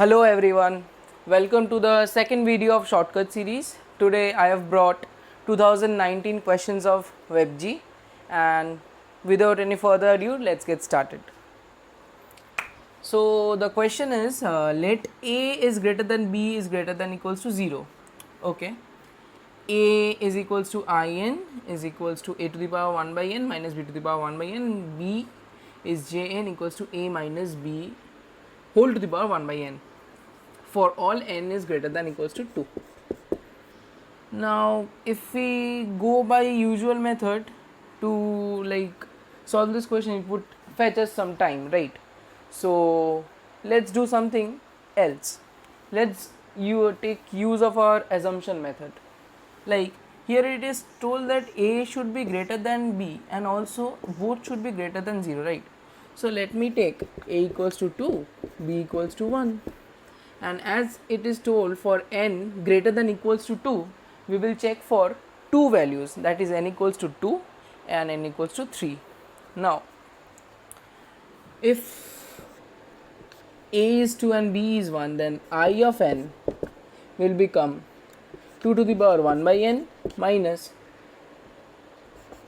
Hello everyone, welcome to the second video of shortcut series. Today I have brought 2019 questions of WebG, and without any further ado, let's get started. So the question is, let A is greater than B is greater than equals to 0. Okay, A is equals to In is equals to A to the power 1 by n minus B to the power 1 by n, and B is Jn equals to A minus B whole to the power 1 by n for all n is greater than equals to 2. Now if we go by usual method to solve this question, it would fetch us some time, right? So let's do something else. Let's take use of our assumption method. Like here it is told that A should be greater than B and also both should be greater than 0, right? So let me take A equals to 2, B equals to 1, and as it is told for n greater than equals to 2, we will check for two values, that is n equals to 2 and n equals to 3. Now if A is 2 and B is 1, then I of n will become 2 to the power 1 by n minus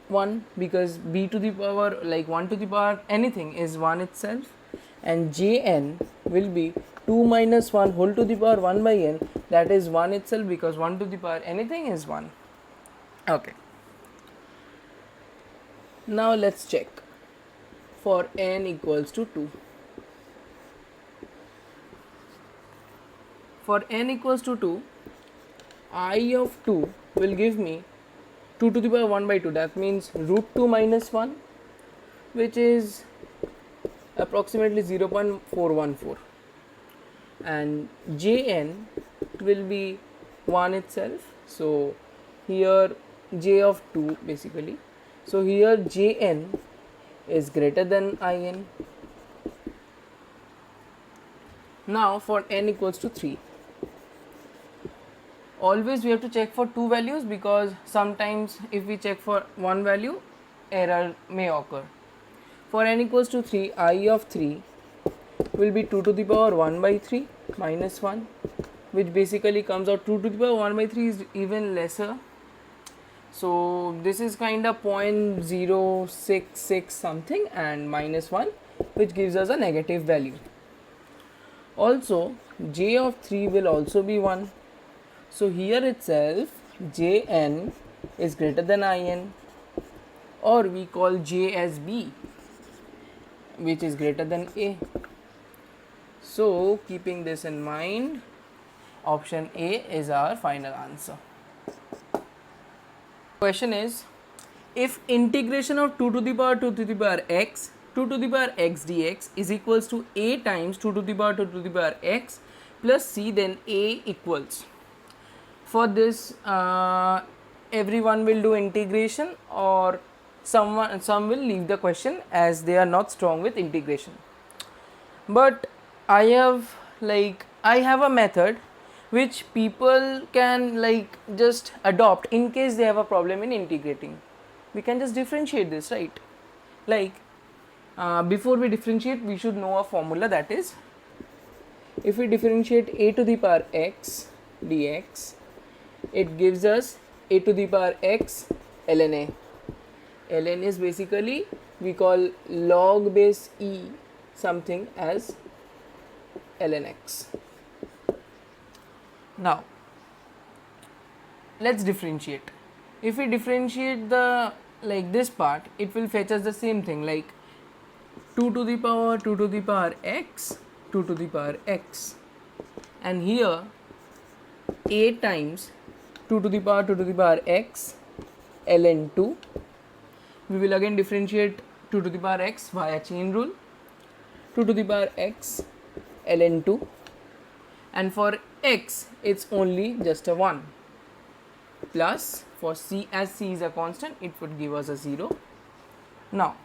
1, because B to the power 1 to the power anything is 1 itself, and Jn will be 2 minus 1 whole to the power 1 by n, that is 1 itself, because 1 to the power anything is 1. Okay, now let's check for n equals to 2. For n equals to 2, I of 2 will give me 2 to the power 1 by 2, that means root 2 minus 1, which is approximately 0.414, and Jn will be 1 itself, so here J of 2 basically, so here Jn is greater than In. Now for n equals to 3, always we have to check for two values, because sometimes if we check for one value, error may occur. For n equals to 3, I of 3 will be 2 to the power 1 by 3 minus 1, which basically comes out 2 to the power 1 by 3 is even lesser, so this is kind of 0.066 something, and minus 1, which gives us a negative value. Also J of 3 will also be 1, so here itself Jn is greater than In, or we call J as B, which is greater than A. So keeping this in mind, option A is our final answer. Question is, if integration of 2 to the power 2 to the power x 2 to the power x dx is equals to A times 2 to the power 2 to the power x plus c, then A equals. For this everyone will do integration, or some will leave the question as they are not strong with integration. But I have a method which people can just adopt in case they have a problem in integrating. We can just differentiate this, right? Before we differentiate, we should know a formula, that is, if we differentiate A to the power x dx, it gives us A to the power x ln A. Ln is basically, we call log base e something as ln x. Now let's differentiate. If we differentiate the this part, it will fetch us the same thing, 2 to the power 2 to the power x 2 to the power x, and here A times 2 to the power 2 to the power x ln 2. We will again differentiate 2 to the power x via chain rule, 2 to the power x ln 2, and for x it's only just a 1, plus for c, as c is a constant, it would give us a 0. Now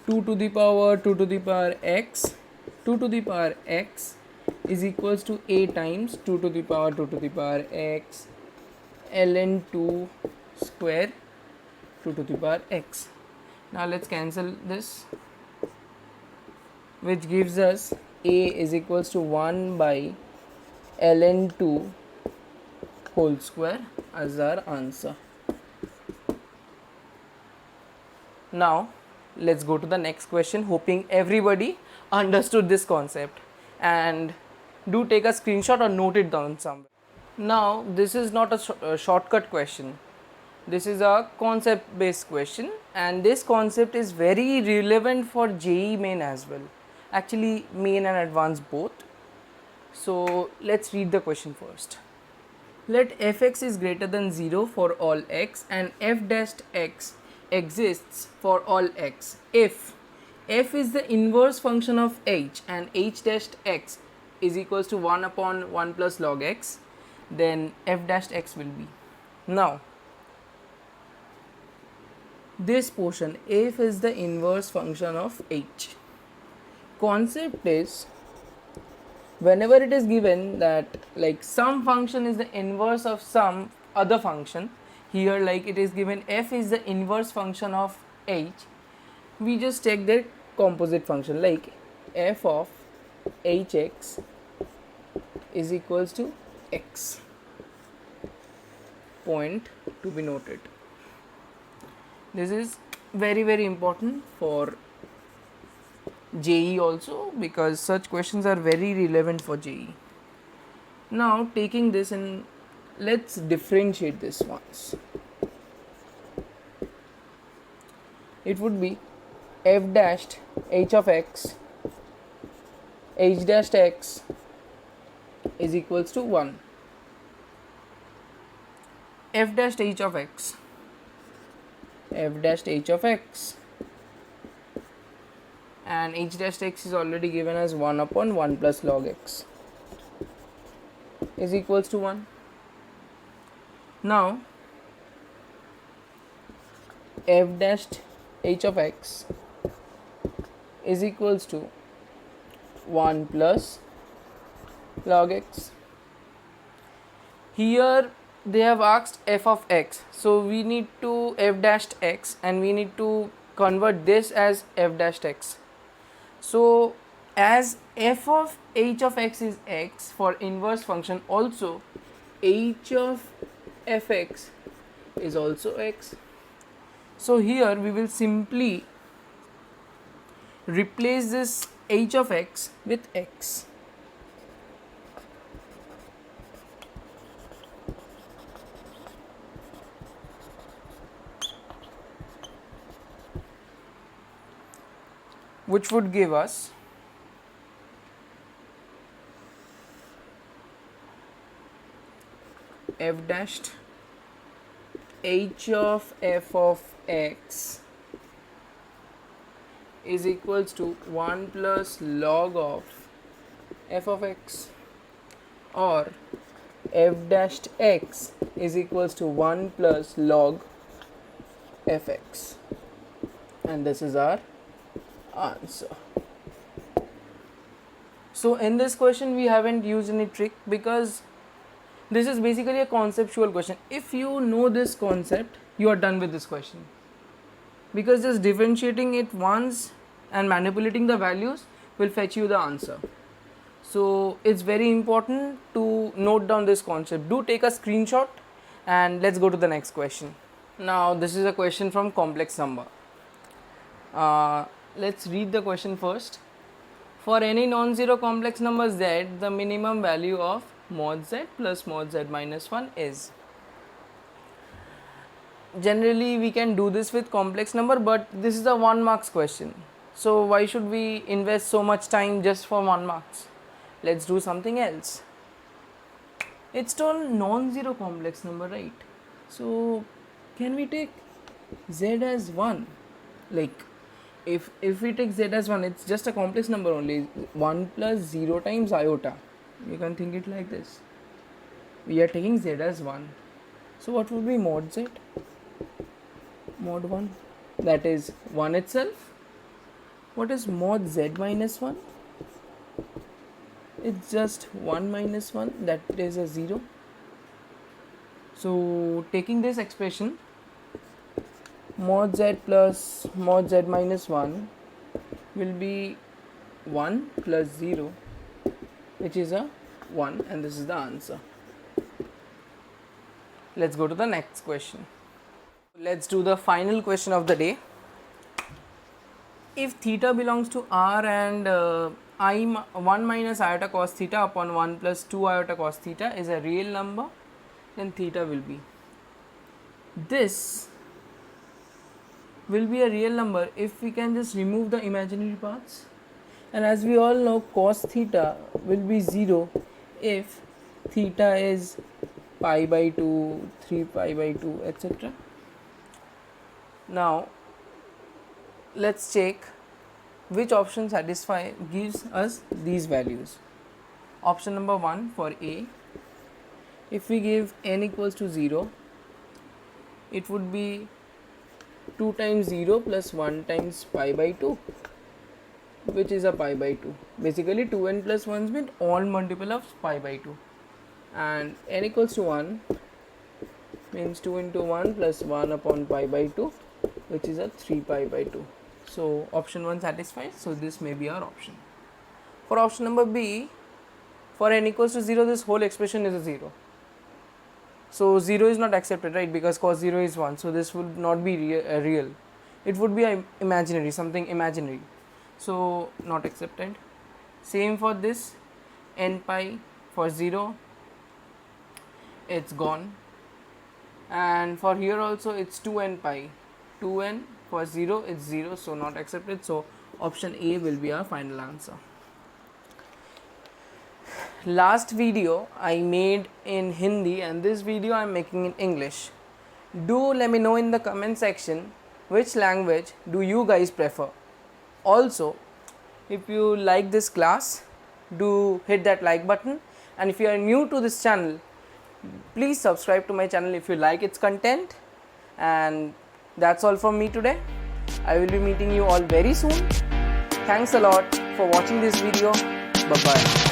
2 to the power 2 to the power x 2 to the power x is equals to A times 2 to the power 2 to the power x ln 2 square 2 to the power x. Now let's cancel this, which gives us a is equals to 1 by ln2 whole square as our answer. Now let's go to the next question, hoping everybody understood this concept, and do take a screenshot or note it down somewhere. Now this is not a shortcut question, this is a concept based question, and this concept is very relevant for JEE main as well, actually main and advanced both. So let's read the question first. Let fx is greater than 0 for all x and f dash x exists for all x if f is the inverse function of h and h dash x is equals to 1 upon 1 plus log x, then f dash x will be. Now this portion, f is the inverse function of h. Concept is, whenever it is given that like some function is the inverse of some other function, here like it is given f is the inverse function of h, we just take the composite function like f of hx is equals to x. Point to be noted. This is very important for JEE also, because such questions are very relevant for JEE. Now taking this and let's differentiate this once. It would be f dashed h of x h dashed x is equals to 1. F dashed h of x and h dash x is already given as 1 upon 1 plus log x is equals to 1. Now f dashed h of x is equals to 1 plus log x. Here they have asked f of x, so we need to f dashed x and we need to convert this as f dashed x. So as f of h of x is x for inverse function, also h of fx is also x. So here we will simply replace this h of x with x. Which would give us f dashed h of f of x is equals to 1 plus log of f of x, or f dashed x is equals to 1 plus log fx, and this is our answer. So in this question we haven't used any trick, because this is basically a conceptual question. If you know this concept, you are done with this question, because just differentiating it once and manipulating the values will fetch you the answer. So it's very important to note down this concept. Do take a screenshot and let's go to the next question. Now this is a question from complex number. Let's read the question first. For any non-zero complex number z, the minimum value of mod z plus mod z minus 1 is. Generally we can do this with complex number, but this is a 1 marks question, so why should we invest so much time just for 1 marks? Let's do something else. It's still non-zero complex number, right? So can we take z as 1? Like if we take z as 1, it's just a complex number only, 1 plus 0 times iota. You can think it like this. We are taking z as 1. So what would be mod z? Mod 1, that is 1 itself. What is mod z minus 1? It's just 1 minus 1, that is a 0. So taking this expression, mod z plus mod z minus 1 will be 1 plus 0, which is a 1, and this is the answer. Let's go to the next question. Let's do the final question of the day. If theta belongs to R and 1 minus iota cos theta upon 1 plus 2 iota cos theta is a real number, then theta will be. This will be a real number if we can just remove the imaginary parts, and as we all know, cos theta will be 0 if theta is pi by 2, 3 pi by 2, etc. Now let's check which option gives us these values. Option number 1 for A, if we give n equals to 0, it would be 2 times 0 plus 1 times pi by 2, which is a pi by 2. Basically 2n plus 1 means all multiple of pi by 2, and n equals to 1 means 2 into 1 plus 1 upon pi by 2, which is a 3 pi by 2. So option 1 satisfies, so this may be our option. For option number B, for n equals to 0, this whole expression is a 0. So 0 is not accepted, right, because cos 0 is 1, so this would not be real. It would be imaginary, something imaginary, so not accepted. Same for this, n pi for 0, it's gone, and for here also it's 2n pi, 2n for 0, it's 0, so not accepted. So option A will be our final answer. Last video I made in Hindi, and this video I am making in English. Do let me know in the comment section which language do you guys prefer. Also, if you like this class, do hit that like button, and if you are new to this channel, please subscribe to my channel if you like its content. And that's all from me today. I will be meeting you all very soon. Thanks a lot for watching this video. Bye bye.